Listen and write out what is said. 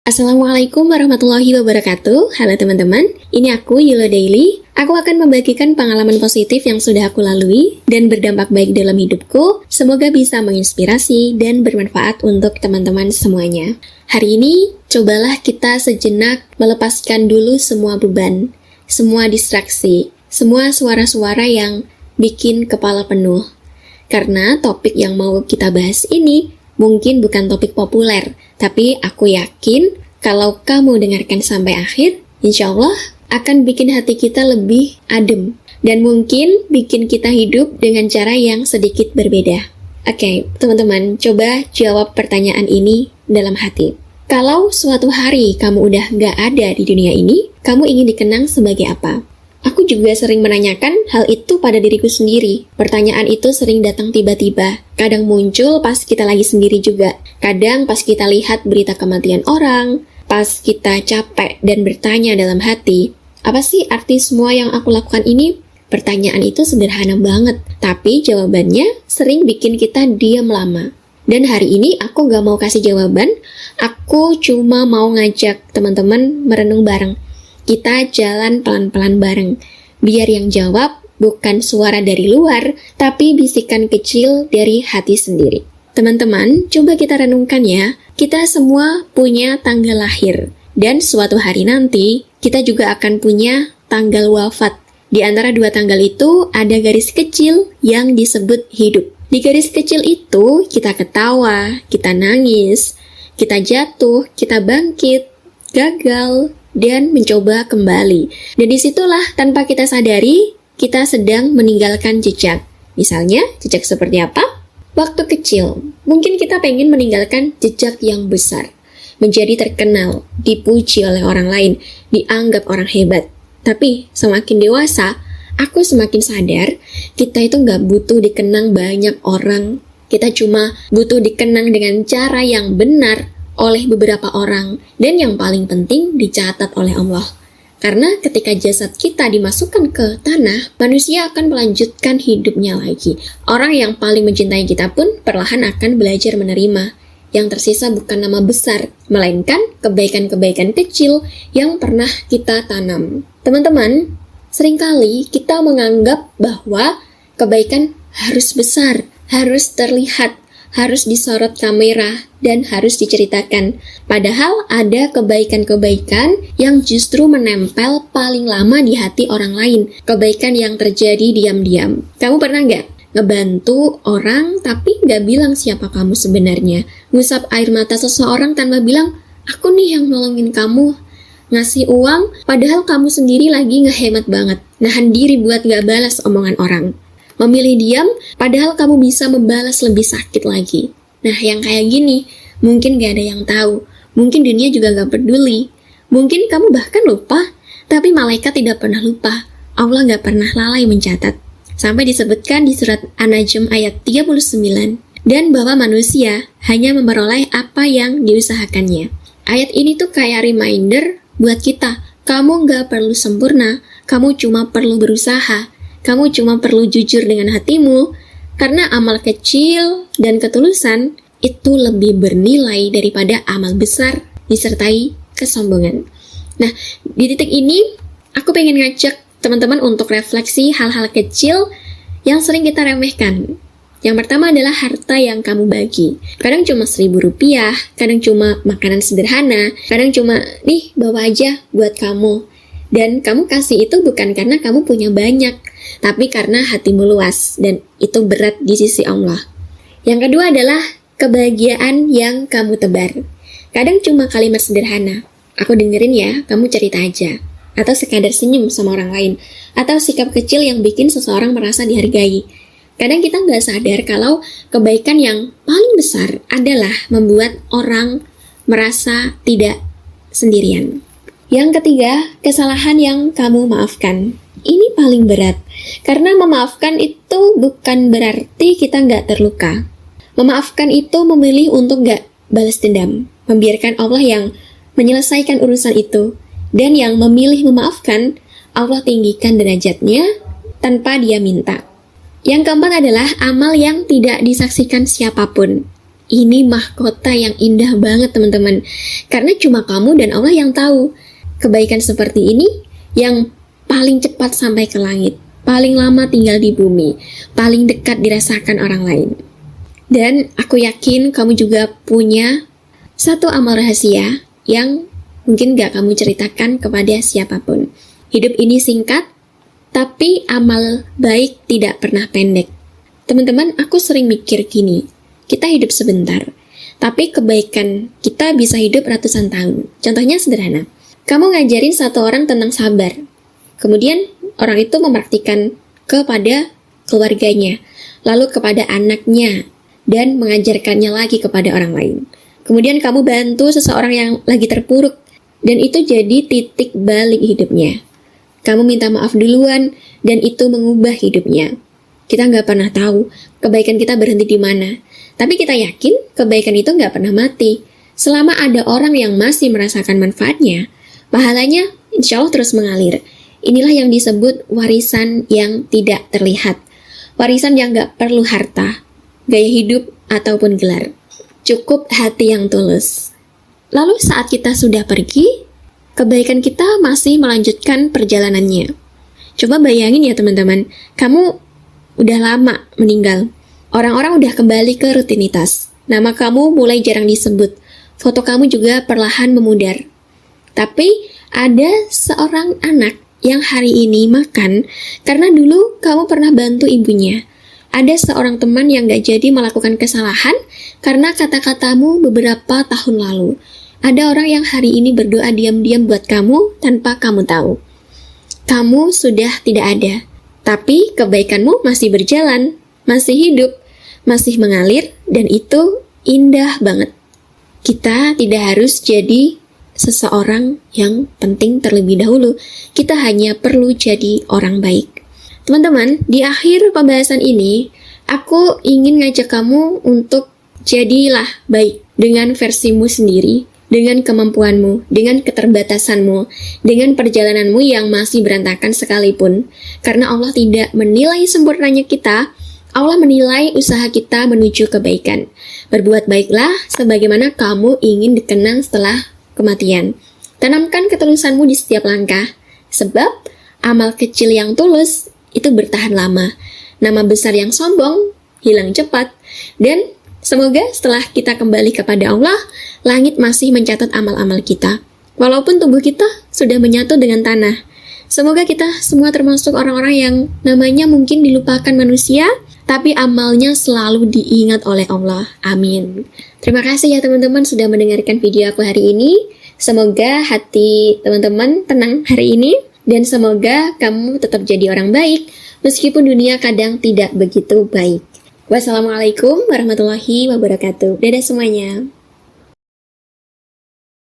Assalamualaikum warahmatullahi wabarakatuh. Halo teman-teman, ini aku Yula Daily. Aku akan membagikan pengalaman positif yang sudah aku lalui dan berdampak baik dalam hidupku. Semoga bisa menginspirasi dan bermanfaat untuk teman-teman semuanya. Hari ini, cobalah kita sejenak melepaskan dulu semua beban, semua distraksi, semua suara-suara yang bikin kepala penuh. Karena topik yang mau kita bahas ini mungkin bukan topik populer, tapi aku yakin kalau kamu dengarkan sampai akhir, insya Allah akan bikin hati kita lebih adem dan mungkin bikin kita hidup dengan cara yang sedikit berbeda. Oke, teman-teman, coba jawab pertanyaan ini dalam hati. Kalau suatu hari kamu udah gak ada di dunia ini, kamu ingin dikenang sebagai apa? Aku juga sering menanyakan hal itu pada diriku sendiri. Pertanyaan itu sering datang tiba-tiba. Kadang muncul pas kita lagi sendiri juga. Kadang pas kita lihat berita kematian orang, pas kita capek dan bertanya dalam hati, apa sih arti semua yang aku lakukan ini? Pertanyaan itu sederhana banget, tapi jawabannya sering bikin kita diam lama. Dan hari ini aku gak mau kasih jawaban, aku cuma mau ngajak teman-teman merenung bareng. Kita jalan pelan-pelan bareng, biar yang jawab bukan suara dari luar, tapi bisikan kecil dari hati sendiri. Teman-teman, coba kita renungkan ya, kita semua punya tanggal lahir, dan suatu hari nanti, kita juga akan punya tanggal wafat. Di antara dua tanggal itu, ada garis kecil yang disebut hidup. Di garis kecil itu, kita ketawa, kita nangis, kita jatuh, kita bangkit, gagal, dan mencoba kembali. Dan disitulah tanpa kita sadari, kita sedang meninggalkan jejak. Misalnya, jejak seperti apa? Waktu kecil, mungkin kita pengen meninggalkan jejak yang besar. Menjadi terkenal, dipuji oleh orang lain, dianggap orang hebat. Tapi semakin dewasa, aku semakin sadar, kita itu nggak butuh dikenang banyak orang. Kita cuma butuh dikenang dengan cara yang benar, oleh beberapa orang, dan yang paling penting dicatat oleh Allah. Karena ketika jasad kita dimasukkan ke tanah, manusia akan melanjutkan hidupnya lagi. Orang yang paling mencintai kita pun perlahan akan belajar menerima. Yang tersisa bukan nama besar, melainkan kebaikan-kebaikan kecil yang pernah kita tanam. Teman-teman, seringkali kita menganggap bahwa kebaikan harus besar, harus terlihat, harus disorot kamera, dan harus diceritakan. Padahal ada kebaikan-kebaikan yang justru menempel paling lama di hati orang lain. Kebaikan yang terjadi diam-diam. Kamu pernah nggak ngebantu orang tapi nggak bilang siapa kamu sebenarnya? Ngusap air mata seseorang tanpa bilang, aku nih yang nolongin kamu. Ngasih uang padahal kamu sendiri lagi ngehemat banget. Nahan diri buat nggak balas omongan orang. Memilih diam, padahal kamu bisa membalas lebih sakit lagi. Nah, yang kayak gini, mungkin gak ada yang tahu. Mungkin dunia juga gak peduli. Mungkin kamu bahkan lupa, tapi malaikat tidak pernah lupa. Allah gak pernah lalai mencatat. Sampai disebutkan di surat An-Najm ayat 39, dan bahwa manusia hanya memperoleh apa yang diusahakannya. Ayat ini tuh kayak reminder buat kita. Kamu gak perlu sempurna, kamu cuma perlu berusaha. Kamu cuma perlu jujur dengan hatimu, karena amal kecil dan ketulusan itu lebih bernilai daripada amal besar disertai kesombongan. Nah, di titik ini, aku pengen ngajak teman-teman untuk refleksi hal-hal kecil yang sering kita remehkan. Yang pertama adalah harta yang kamu bagi. Kadang cuma Rp1.000, kadang cuma makanan sederhana, kadang cuma, nih bawa aja buat kamu. Dan kamu kasih itu bukan karena kamu punya banyak, tapi karena hatimu luas, dan itu berat di sisi Allah. Yang kedua adalah kebahagiaan yang kamu tebar. Kadang cuma kalimat sederhana, aku dengerin ya, kamu cerita aja. Atau sekadar senyum sama orang lain. Atau sikap kecil yang bikin seseorang merasa dihargai. Kadang kita nggak sadar kalau kebaikan yang paling besar adalah membuat orang merasa tidak sendirian. Yang ketiga, kesalahan yang kamu maafkan. Ini paling berat, karena memaafkan itu bukan berarti kita nggak terluka. Memaafkan itu memilih untuk nggak balas dendam, membiarkan Allah yang menyelesaikan urusan itu, dan yang memilih memaafkan, Allah tinggikan derajatnya tanpa dia minta. Yang keempat adalah amal yang tidak disaksikan siapapun. Ini mahkota yang indah banget teman-teman. Karena cuma kamu dan Allah yang tahu. Kebaikan seperti ini yang paling cepat sampai ke langit, paling lama tinggal di bumi, paling dekat dirasakan orang lain. Dan aku yakin kamu juga punya satu amal rahasia yang mungkin gak kamu ceritakan kepada siapapun. Hidup ini singkat, tapi amal baik tidak pernah pendek. Teman-teman, aku sering mikir gini, kita hidup sebentar, tapi kebaikan kita bisa hidup ratusan tahun. Contohnya sederhana, kamu ngajarin satu orang tentang sabar, kemudian orang itu mempraktikkan kepada keluarganya, lalu kepada anaknya, dan mengajarkannya lagi kepada orang lain. Kemudian kamu bantu seseorang yang lagi terpuruk, dan itu jadi titik balik hidupnya. Kamu minta maaf duluan, dan itu mengubah hidupnya. Kita nggak pernah tahu kebaikan kita berhenti di mana, tapi kita yakin kebaikan itu nggak pernah mati. Selama ada orang yang masih merasakan manfaatnya, pahalanya insya Allah terus mengalir. Inilah yang disebut warisan yang tidak terlihat. Warisan yang nggak perlu harta, gaya hidup, ataupun gelar. Cukup hati yang tulus. Lalu saat kita sudah pergi, kebaikan kita masih melanjutkan perjalanannya. Coba bayangin ya teman-teman, kamu udah lama meninggal. Orang-orang udah kembali ke rutinitas. Nama kamu mulai jarang disebut. Foto kamu juga perlahan memudar. Tapi ada seorang anak yang hari ini makan karena dulu kamu pernah bantu ibunya. Ada seorang teman yang gak jadi melakukan kesalahan karena kata-katamu beberapa tahun lalu. Ada orang yang hari ini berdoa diam-diam buat kamu tanpa kamu tahu. Kamu sudah tidak ada, tapi kebaikanmu masih berjalan, masih hidup, masih mengalir, dan itu indah banget. Kita tidak harus jadi seseorang yang penting terlebih dahulu. Kita hanya perlu jadi orang baik. Teman-teman, di akhir pembahasan ini, aku ingin ngajak kamu untuk jadilah baik dengan versimu sendiri, dengan kemampuanmu, dengan keterbatasanmu, dengan perjalananmu yang masih berantakan sekalipun. Karena Allah tidak menilai sempurnanya kita, Allah menilai usaha kita menuju kebaikan. Berbuat baiklah sebagaimana kamu ingin dikenang setelah kematian. Tanamkan ketulusanmu di setiap langkah, sebab amal kecil yang tulus itu bertahan lama. Nama besar yang sombong hilang cepat. Dan semoga setelah kita kembali kepada Allah, langit masih mencatat amal-amal kita, walaupun tubuh kita sudah menyatu dengan tanah. Semoga kita semua termasuk orang-orang yang namanya mungkin dilupakan manusia, tapi amalnya selalu diingat oleh Allah. Amin. Terima kasih ya teman-teman sudah mendengarkan video aku hari ini. Semoga hati teman-teman tenang hari ini, dan semoga kamu tetap jadi orang baik, meskipun dunia kadang tidak begitu baik. Wassalamualaikum warahmatullahi wabarakatuh. Dadah semuanya.